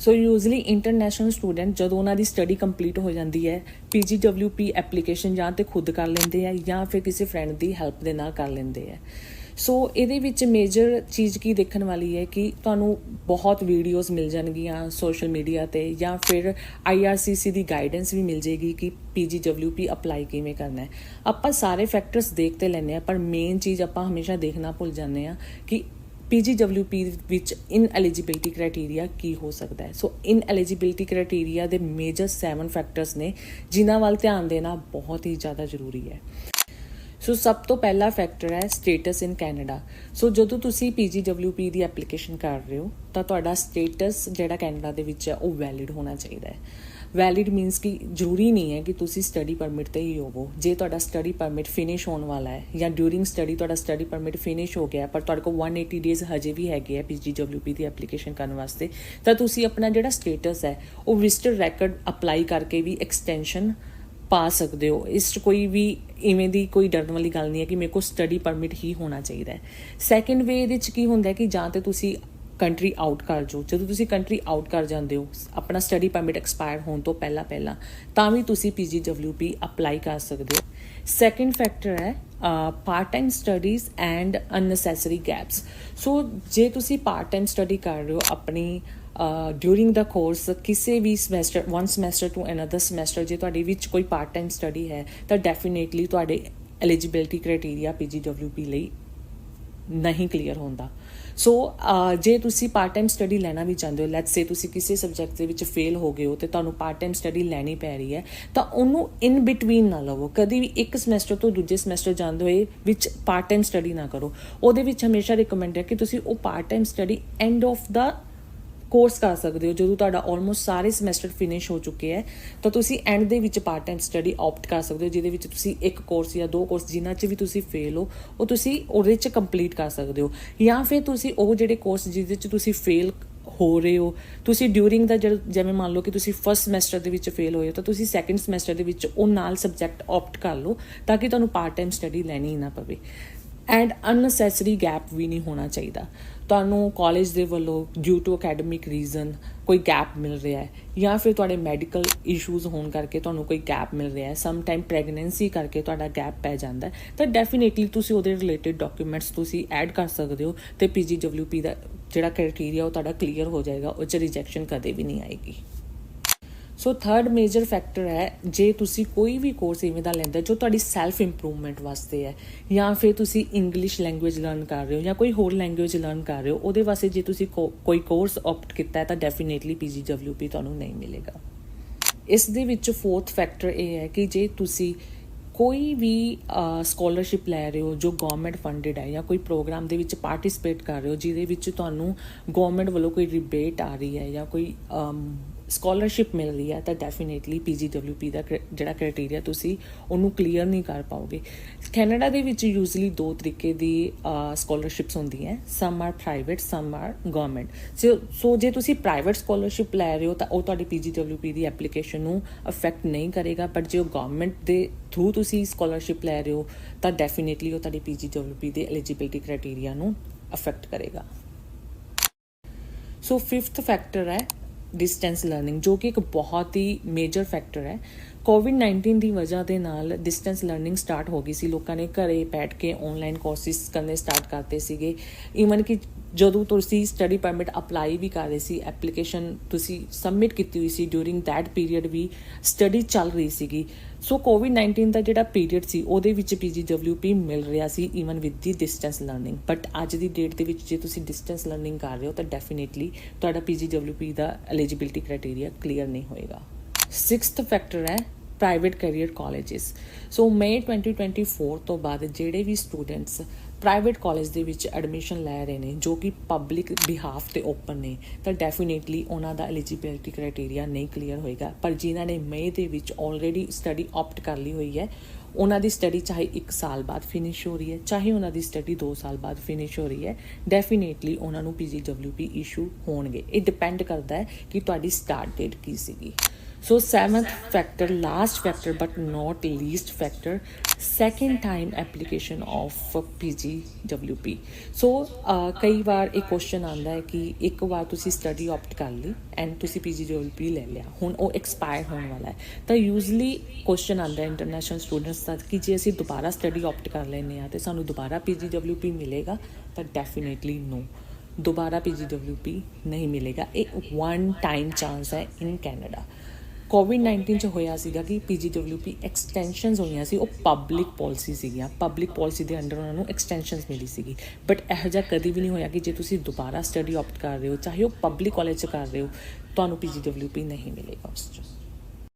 ਸੋ usually international student ਜਦੋਂ ਉਹਨਾਂ ਦੀ study complete ਹੋ ਜਾਂਦੀ ਹੈ PGWP ਐਪਲੀਕੇਸ਼ਨ ਜਾਂ ਤਾਂ ਖੁਦ ਕਰ ਲੈਂਦੇ ਆ ਜਾਂ ਫਿਰ ਕਿਸੇ ਫਰੈਂਡ ਦੀ ਹੈਲਪ ਦੇ ਨਾਲ ਕਰ ਲੈਂਦੇ ਆ। ਸੋ ਇਹਦੇ ਵਿੱਚ ਮੇਜਰ ਚੀਜ਼ ਕੀ ਦੇਖਣ ਵਾਲੀ ਹੈ ਕਿ ਤੁਹਾਨੂੰ ਬਹੁਤ ਵੀਡੀਓਜ਼ ਮਿਲ ਜਾਣਗੀਆਂ ਸੋਸ਼ਲ ਮੀਡੀਆ 'ਤੇ ਜਾਂ ਫਿਰ IRCC ਦੀ ਗਾਈਡੈਂਸ ਵੀ ਮਿਲ ਜਾਏਗੀ ਕਿ PGWP ਅਪਲਾਈ ਕਿਵੇਂ ਕਰਨਾ ਹੈ। ਆਪਾਂ ਸਾਰੇ ਫੈਕਟਰਸ ਦੇਖ ਤੇ ਲੈਂਦੇ ਹਾਂ, ਪਰ ਮੇਨ ਚੀਜ਼ ਆਪਾਂ ਹਮੇਸ਼ਾ ਦੇਖਣਾ ਭੁੱਲ ਜਾਂਦੇ ਹਾਂ ਕਿ PGWP ਵਿੱਚ ਇਨ ਐਲੀਜੀਬਿਲਿਟੀ ਕ੍ਰਾਈਟੇਰੀਆ ਕੀ ਹੋ ਸਕਦਾ ਹੈ। ਸੋ ਇਨ ਐਲੀਜੀਬਿਲਿਟੀ ਕ੍ਰਾਈਟੇਰੀਆ ਦੇ ਮੇਜਰ 7 ਫੈਕਟਰਸ ਨੇ ਜਿਨ੍ਹਾਂ ਵੱਲ ਧਿਆਨ ਦੇਣਾ ਬਹੁਤ ਹੀ ਜ਼ਿਆਦਾ ਜ਼ਰੂਰੀ ਹੈ। ਸੋ ਸਭ ਤੋਂ ਪਹਿਲਾ ਫੈਕਟਰ ਹੈ ਸਟੇਟਸ ਇਨ ਕੈਨੇਡਾ। ਸੋ ਜਦੋਂ ਤੁਸੀਂ PGWP ਦੀ ਐਪਲੀਕੇਸ਼ਨ ਕਰ ਰਹੇ ਹੋ ਤਾਂ ਤੁਹਾਡਾ ਸਟੇਟਸ ਜਿਹੜਾ ਕੈਨੇਡਾ ਦੇ ਵਿੱਚ ਹੈ ਉਹ ਵੈਲਿਡ ਹੋਣਾ ਚਾਹੀਦਾ ਹੈ। ਵੈਲਿਡ ਮੀਨਸ ਕਿ ਜ਼ਰੂਰੀ ਨਹੀਂ ਹੈ ਕਿ ਤੁਸੀਂ ਸਟੱਡੀ ਪਰਮਿਟ 'ਤੇ ਹੀ ਹੋਵੋ। ਜੇ ਤੁਹਾਡਾ ਸਟੱਡੀ ਪਰਮਿਟ ਫਿਨਿਸ਼ ਹੋਣ ਵਾਲਾ ਹੈ ਜਾਂ ਡਿਊਰਿੰਗ ਸਟੱਡੀ ਤੁਹਾਡਾ ਸਟੱਡੀ ਪਰਮਿਟ ਫਿਨਿਸ਼ ਹੋ ਗਿਆ ਪਰ ਤੁਹਾਡੇ ਕੋਲ 180 ਡੇਜ਼ ਹਜੇ ਵੀ ਹੈਗੇ ਆ PGWP ਦੀ ਐਪਲੀਕੇਸ਼ਨ ਕਰਨ ਵਾਸਤੇ, ਤਾਂ ਤੁਸੀਂ ਆਪਣਾ ਜਿਹੜਾ ਸਟੇਟਸ ਹੈ ਉਹ ਵਿਜ਼ਟਰ ਰੈਕਡ ਅਪਲਾਈ ਕਰਕੇ ਵੀ ਐਕਸਟੈਂਸ਼ਨ ਪਾ ਸਕਦੇ ਹੋ। ਇਸ 'ਚ ਕੋਈ ਵੀ ਇਵੇਂ ਦੀ ਕੋਈ ਡਰਨ ਵਾਲੀ ਗੱਲ ਨਹੀਂ ਹੈ ਕਿ ਮੇਰੇ ਕੋਲ ਸਟੱਡੀ ਪਰਮਿਟ ਹੀ ਹੋਣਾ ਚਾਹੀਦਾ ਹੈ। ਸੈਕਿੰਡ ਵੇ ਇਹਦੇ 'ਚ ਕੀ ਹੁੰਦਾ ਕਿ ਜਾਂ ਤਾਂ ਤੁਸੀਂ ਕੰਟਰੀ ਆਊਟ ਕਰ ਜਾਓ। ਜਦੋਂ ਤੁਸੀਂ ਕੰਟਰੀ ਆਊਟ ਕਰ ਜਾਂਦੇ ਹੋ ਆਪਣਾ ਸਟੱਡੀ ਪਰਮਿਟ ਐਕਸਪਾਇਰ ਹੋਣ ਤੋਂ ਪਹਿਲਾਂ ਤਾਂ ਵੀ ਤੁਸੀਂ PGWP ਅਪਲਾਈ ਕਰ ਸਕਦੇ ਹੋ। ਸੈਕਿੰਡ ਫੈਕਟਰ ਹੈ part time studies and unnecessary gaps. So ਜੇ ਤੁਸੀਂ ਪਾਰਟ ਟਾਈਮ ਸਟੱਡੀ ਕਰ ਰਹੇ ਹੋ ਆਪਣੀ ਡਿਊਰਿੰਗ ਦਾ ਕੋਰਸ ਕਿਸੇ ਵੀ semester one semester two another semester, ਜੇ ਤੁਹਾਡੇ ਵਿੱਚ ਕੋਈ ਪਾਰਟ ਟਾਈਮ ਸਟੱਡੀ ਹੈ ਤਾਂ ਡੈਫੀਨੇਟਲੀ ਤੁਹਾਡੇ ਐਲੀਜੀਬਿਲਿਟੀ ਕ੍ਰਾਈਟੇਰੀਆ PGWP ਲਈ ਨਹੀਂ ਕਲੀਅਰ ਹੁੰਦਾ। ਸੋ ਜੇ ਤੁਸੀਂ ਪਾਰਟ ਟਾਈਮ ਸਟੱਡੀ ਲੈਣਾ ਵੀ ਚਾਹੁੰਦੇ ਹੋ, ਲੈਟਸ ਸੇ ਤੁਸੀਂ ਕਿਸੇ ਸਬਜੈਕਟ ਦੇ ਵਿੱਚ ਫੇਲ ਹੋ ਗਏ ਹੋ ਤੇ ਤੁਹਾਨੂੰ ਪਾਰਟ ਟਾਈਮ ਸਟੱਡੀ ਲੈਣੀ ਪੈ ਰਹੀ ਹੈ, ਤਾਂ ਉਹਨੂੰ ਇਨ ਬਿਟਵੀਨ ਨਾ ਲਵੋ। ਕਦੀ ਵੀ ਇੱਕ ਸਮੈਸਟਰ ਤੋਂ ਦੂਜੇ ਸਮੈਸਟਰ ਜਾਂਦੇ ਹੋਏ ਵਿੱਚ ਪਾਰਟ ਟਾਈਮ ਸਟੱਡੀ ਨਾ ਕਰੋ। ਉਹਦੇ ਵਿੱਚ ਹਮੇਸ਼ਾ ਰਿਕਮੈਂਡ ਹੈ ਕਿ ਤੁਸੀਂ ਉਹ part time study end of the course ਕਰ ਸਕਦੇ ਹੋ। ਜਦੋਂ ਤੁਹਾਡਾ ਆਲਮੋਸਟ ਸਾਰੇ ਸਮੈਸਟਰ ਫਿਨਿਸ਼ ਹੋ ਚੁੱਕੇ ਹੈ ਤਾਂ ਤੁਸੀਂ ਐਂਡ ਦੇ ਵਿੱਚ ਪਾਰਟ ਟਾਈਮ ਸਟੱਡੀ ਆਪਟ ਕਰ ਸਕਦੇ ਹੋ, ਜਿਹਦੇ ਵਿੱਚ ਤੁਸੀਂ ਇੱਕ ਕੋਰਸ ਜਾਂ 2 ਕੋਰਸ ਜਿਨ੍ਹਾਂ 'ਚ ਵੀ ਤੁਸੀਂ ਫੇਲ ਹੋ ਉਹ ਤੁਸੀਂ ਉਹਦੇ 'ਚ ਕੰਪਲੀਟ ਕਰ ਸਕਦੇ ਹੋ। ਜਾਂ ਫਿਰ ਤੁਸੀਂ ਉਹ ਜਿਹੜੇ ਕੋਰਸ ਜਿਹਦੇ 'ਚ ਤੁਸੀਂ ਫੇਲ ਹੋ ਰਹੇ ਹੋ ਤੁਸੀਂ ਡਿਊਰਿੰਗ ਦਾ ਜਿਵੇਂ ਮੰਨ ਲਓ ਕਿ ਤੁਸੀਂ ਫਸਟ ਸਮੈਸਟਰ ਦੇ ਵਿੱਚ ਫੇਲ ਹੋਏ ਹੋ ਤਾਂ ਤੁਸੀਂ ਸੈਕਿੰਡ ਸਮੈਸਟਰ ਦੇ ਵਿੱਚ ਉਹ ਨਾਲ ਸਬਜੈਕਟ ਆਪਟ ਕਰ ਲਓ ਤਾਂ ਕਿ ਤੁਹਾਨੂੰ ਪਾਰਟ ਟਾਈਮ ਸਟੱਡੀ ਲੈਣੀ ਨਾ ਪਵੇ। ਐਂਡ ਅਨਨੈਸੈਸਰੀ ਗੈਪ ਵੀ ਨਹੀਂ ਹੋਣਾ ਚਾਹੀਦਾ। ਤੁਹਾਨੂੰ ਕਾਲਜ ਦੇ ਵੱਲੋਂ ਡਿਊ ਟੂ ਅਕੈਡਮਿਕ ਰੀਜ਼ਨ ਕੋਈ ਗੈਪ ਮਿਲ ਰਿਹਾ ਹੈ ਜਾਂ ਫਿਰ ਤੁਹਾਡੇ ਮੈਡੀਕਲ ਇਸ਼ੂਜ਼ ਹੋਣ ਕਰਕੇ ਤੁਹਾਨੂੰ ਕੋਈ ਗੈਪ ਮਿਲ ਰਿਹਾ ਹੈ, ਸਮ ਟਾਈਮ ਪ੍ਰੈਗਨੈਂਸੀ ਕਰਕੇ ਤੁਹਾਡਾ ਗੈਪ ਪੈ ਜਾਂਦਾ ਹੈ, ਤਾਂ ਡੈਫੀਨੇਟਲੀ ਤੁਸੀਂ ਉਹਦੇ ਰਿਲੇਟਿਡ ਡਾਕੂਮੈਂਟਸ ਤੁਸੀਂ ਐਡ ਕਰ ਸਕਦੇ ਹੋ ਤੇ PGWP ਦਾ ਜਿਹੜਾ ਕ੍ਰਾਈਟੇਰੀਆ ਉਹ ਤੁਹਾਡਾ ਕਲੀਅਰ ਹੋ ਜਾਏਗਾ, ਉਹ 'ਚ ਰਿਜੈਕਸ਼ਨ ਕਦੇ ਵੀ ਨਹੀਂ ਆਏਗੀ। ਸੋ ਥਰਡ ਮੇਜਰ ਫੈਕਟਰ ਹੈ ਜੇ ਤੁਸੀਂ ਕੋਈ ਵੀ ਕੋਰਸ ਇਵੇਂ ਦਾ ਲੈਂਦੇ ਜੋ ਤੁਹਾਡੀ ਸੈਲਫ ਇੰਪਰੂਵਮੈਂਟ ਵਾਸਤੇ ਹੈ ਜਾਂ ਫਿਰ ਤੁਸੀਂ ਇੰਗਲਿਸ਼ ਲੈਂਗੁਏਜ ਲਰਨ ਕਰ ਰਹੇ ਹੋ ਜਾਂ ਕੋਈ ਹੋਰ ਲੈਂਗੁਏਜ ਲਰਨ ਕਰ ਰਹੇ ਹੋ, ਉਹਦੇ ਵਾਸਤੇ ਜੇ ਤੁਸੀਂ ਕੋਈ ਕੋਰਸ ਆਪਟ ਕੀਤਾ ਹੈ ਤਾਂ ਡੈਫੀਨੇਟਲੀ PGWP ਤੁਹਾਨੂੰ ਨਹੀਂ ਮਿਲੇਗਾ। ਇਸ ਦੇ ਵਿੱਚ ਫੋਰਥ ਫੈਕਟਰ ਇਹ ਹੈ ਕਿ ਜੇ ਤੁਸੀਂ ਕੋਈ ਵੀ ਸਕੋਲਰਸ਼ਿਪ ਲੈ ਰਹੇ ਹੋ ਜੋ ਗਵਰਨਮੈਂਟ ਫੰਡਡ ਹੈ ਜਾਂ ਕੋਈ ਪ੍ਰੋਗਰਾਮ ਦੇ ਵਿੱਚ ਪਾਰਟਿਸਿਪੇਟ ਕਰ ਰਹੇ ਹੋ ਜਿਹਦੇ ਵਿੱਚ ਤੁਹਾਨੂੰ ਗਵਰਨਮੈਂਟ ਵੱਲੋਂ ਕੋਈ ਰਿਬੇਟ ਆ ਰਹੀ ਹੈ ਜਾਂ ਕੋਈ ਸਕੋਲਰਸ਼ਿਪ ਮਿਲ ਰਹੀ ਹੈ ਤਾਂ ਡੈਫੀਨੇਟਲੀ PGWP ਦਾ ਜਿਹੜਾ ਕ੍ਰਾਈਟੇਰੀਆ ਤੁਸੀਂ ਉਹਨੂੰ ਕਲੀਅਰ ਨਹੀਂ ਕਰ ਪਾਓਗੇ। ਕੈਨੇਡਾ ਦੇ ਵਿੱਚ ਯੂਜ਼ਲੀ 2 ਤਰੀਕੇ ਦੀ ਸਕੋਲਰਸ਼ਿਪਸ ਹੁੰਦੀਆਂ, ਸਮ ਆਰ ਪ੍ਰਾਈਵੇਟ ਸਮ ਆਰ ਗਵਰਨਮੈਂਟ। ਸੋ ਜੇ ਤੁਸੀਂ ਪ੍ਰਾਈਵੇਟ ਸਕੋਲਰਸ਼ਿਪ ਲੈ ਰਹੇ ਹੋ ਤਾਂ ਉਹ ਤੁਹਾਡੀ PGWP ਦੀ ਐਪਲੀਕੇਸ਼ਨ ਨੂੰ ਅਫੈਕਟ ਨਹੀਂ ਕਰੇਗਾ, ਬਟ ਜੇ ਉਹ ਗਵਰਨਮੈਂਟ ਦੇ ਥਰੂ ਤੁਸੀਂ ਸਕੋਲਰਸ਼ਿਪ ਲੈ ਰਹੇ ਹੋ ਤਾਂ ਡੈਫੀਨੇਟਲੀ ਉਹ ਤੁਹਾਡੀ PGWP ਦੇ ਐਲੀਜੀਬਿਲਿਟੀ ਕ੍ਰਾਈਟੇਰੀਆ ਨੂੰ ਅਫੈਕਟ ਕਰੇਗਾ। ਸੋ ਫਿਫਥ ਫੈਕਟਰ ਹੈ ਡਿਸਟੈਂਸ ਲਰਨਿੰਗ, ਜੋ ਕਿ ਇੱਕ ਬਹੁਤ ਹੀ ਮੇਜਰ ਫੈਕਟਰ ਹੈ। COVID-19 ਦੀ ਵਜ੍ਹਾ ਦੇ ਨਾਲ ਡਿਸਟੈਂਸ ਲਰਨਿੰਗ ਸਟਾਰਟ ਹੋ ਗਈ ਸੀ, ਲੋਕਾਂ ਨੇ ਘਰੇ ਬੈਠ ਕੇ ਆਨਲਾਈਨ ਕੋਰਸਿਸ ਕਰਨੇ ਸਟਾਰਟ ਕਰਤੇ ਸੀਗੇ। ਈਵਨ ਕਿ ਜਦੋਂ ਤੁਸੀਂ ਸਟੱਡੀ ਪਰਮਿਟ ਅਪਲਾਈ ਵੀ ਕਰ ਰਹੇ ਸੀ, ਐਪਲੀਕੇਸ਼ਨ ਤੁਸੀਂ ਸਬਮਿਟ ਕੀਤੀ ਹੋਈ ਸੀ, ਡਿਊਰਿੰਗ ਦੈਟ ਪੀਰੀਅਡ ਵੀ ਸਟੱਡੀ ਚੱਲ ਰਹੀ ਸੀਗੀ। ਸੋ COVID-19 ਦਾ ਜਿਹੜਾ ਪੀਰੀਅਡ ਸੀ ਉਹਦੇ ਵਿੱਚ PGWP ਮਿਲ ਰਿਹਾ ਸੀ even with the distance learning. But ਅੱਜ ਦੀ ਡੇਟ ਦੇ ਵਿੱਚ ਜੇ ਤੁਸੀਂ ਡਿਸਟੈਂਸ ਲਰਨਿੰਗ ਕਰ ਰਹੇ ਹੋ ਤਾਂ ਡੈਫੀਨੇਟਲੀ ਤੁਹਾਡਾ PGWP ਦਾ ਐਲੀਜੀਬਿਲਿਟੀ ਕ੍ਰਾਈਟੇਰੀਆ ਕਲੀਅਰ ਨਹੀਂ ਹੋਏਗਾ। ਸਿਕਸਥ ਫੈਕਟਰ ਹੈ ਪ੍ਰਾਈਵੇਟ ਕੈਰੀਅਰ ਕਾਲਜਿਸ। ਸੋ ਮਈ 2024 ਤੋਂ ਬਾਅਦ ਜਿਹੜੇ ਵੀ ਸਟੂਡੈਂਟਸ ਪ੍ਰਾਈਵੇਟ ਕਾਲਜ ਦੇ ਵਿੱਚ ਐਡਮਿਸ਼ਨ ਲੈ ਰਹੇ ਨੇ ਜੋ ਕਿ ਪਬਲਿਕ ਬਿਹਾਫ 'ਤੇ ਓਪਨ ਨੇ ਤਾਂ ਡੈਫੀਨੇਟਲੀ ਉਹਨਾਂ ਦਾ ਐਲੀਜੀਬਿਲਿਟੀ ਕ੍ਰਾਈਟੇਰੀਆ ਨਹੀਂ ਕਲੀਅਰ ਹੋਏਗਾ। ਪਰ ਜਿਨ੍ਹਾਂ ਨੇ ਮਈ ਦੇ ਵਿੱਚ ਆਲਰੇਡੀ ਸਟੱਡੀ ਆਪਟ ਕਰ ਲਈ ਹੋਈ ਹੈ ਉਹਨਾਂ ਦੀ ਸਟੱਡੀ ਚਾਹੇ 1 ਸਾਲ ਬਾਅਦ ਫਿਨਿਸ਼ ਹੋ ਰਹੀ ਹੈ ਚਾਹੇ ਉਹਨਾਂ ਦੀ ਸਟੱਡੀ 2 ਸਾਲ ਬਾਅਦ ਫਿਨਿਸ਼ ਹੋ ਰਹੀ ਹੈ, ਡੈਫੀਨੇਟਲੀ ਉਹਨਾਂ ਨੂੰ PGWP ਇਸ਼ੂ ਹੋਣਗੇ। ਇਹ ਡਿਪੈਂਡ ਕਰਦਾ ਹੈ ਕਿ ਤੁਹਾਡੀ ਸਟਾਰਟ ਡੇਟ ਕੀ ਸੀਗੀ। So seventh factor, last factor but not least factor, second time application of PGWP. So ਕਈ ਵਾਰ ਇਹ ਕੁਐਸਚਨ ਆਉਂਦਾ ਹੈ ਕਿ ਇੱਕ ਵਾਰ ਤੁਸੀਂ ਸਟੱਡੀ ਆਪਟ ਕਰ ਲਈ ਐਂਡ ਤੁਸੀਂ PGWP ਲੈ ਲਿਆ, ਹੁਣ ਉਹ ਐਕਸਪਾਇਰ ਹੋਣ ਵਾਲਾ ਹੈ, ਤਾਂ ਯੂਜ਼ਲੀ ਕੁਐਸਚਨ ਆਉਂਦਾ ਇੰਟਰਨੈਸ਼ਨਲ ਸਟੂਡੈਂਟਸ ਦਾ ਕਿ ਜੇ ਅਸੀਂ ਦੁਬਾਰਾ ਸਟੱਡੀ ਆਪਟ ਕਰ ਲੈਂਦੇ ਹਾਂ ਤਾਂ ਸਾਨੂੰ ਦੁਬਾਰਾ PGWP ਮਿਲੇਗਾ, ਤਾਂ ਡੈਫੀਨੇਟਲੀ ਨੋ, ਦੁਬਾਰਾ PGWP ਨਹੀਂ ਮਿਲੇਗਾ। ਇਹ ਵਨ ਟਾਈਮ ਚਾਂਸ ਹੈ ਇਨ ਕੈਨੇਡਾ। COVID-19 'ਚ ਹੋਇਆ ਸੀਗਾ ਕਿ PGWP ਐਕਸਟੈਂਸ਼ਨਸ ਹੋਈਆਂ ਸੀ, ਉਹ ਪਬਲਿਕ ਪੋਲਿਸੀ ਸੀਗੀਆਂ, ਪਬਲਿਕ ਪੋਲਿਸੀ ਦੇ ਅੰਡਰ ਉਹਨਾਂ ਨੂੰ ਐਕਸਟੈਂਸ਼ਨਸ ਮਿਲੀ ਸੀਗੀ। ਬਟ ਇਹੋ ਜਿਹਾ ਕਦੀ ਵੀ ਨਹੀਂ ਹੋਇਆ ਕਿ ਜੇ ਤੁਸੀਂ ਦੁਬਾਰਾ ਸਟੱਡੀ ਆਪਟ ਕਰ ਰਹੇ ਹੋ, ਚਾਹੇ ਉਹ ਪਬਲਿਕ ਕਾਲਜ 'ਚ ਕਰ ਰਹੇ ਹੋ, ਤੁਹਾਨੂੰ PGWP ਨਹੀਂ ਮਿਲੇਗਾ ਉਸ 'ਚ।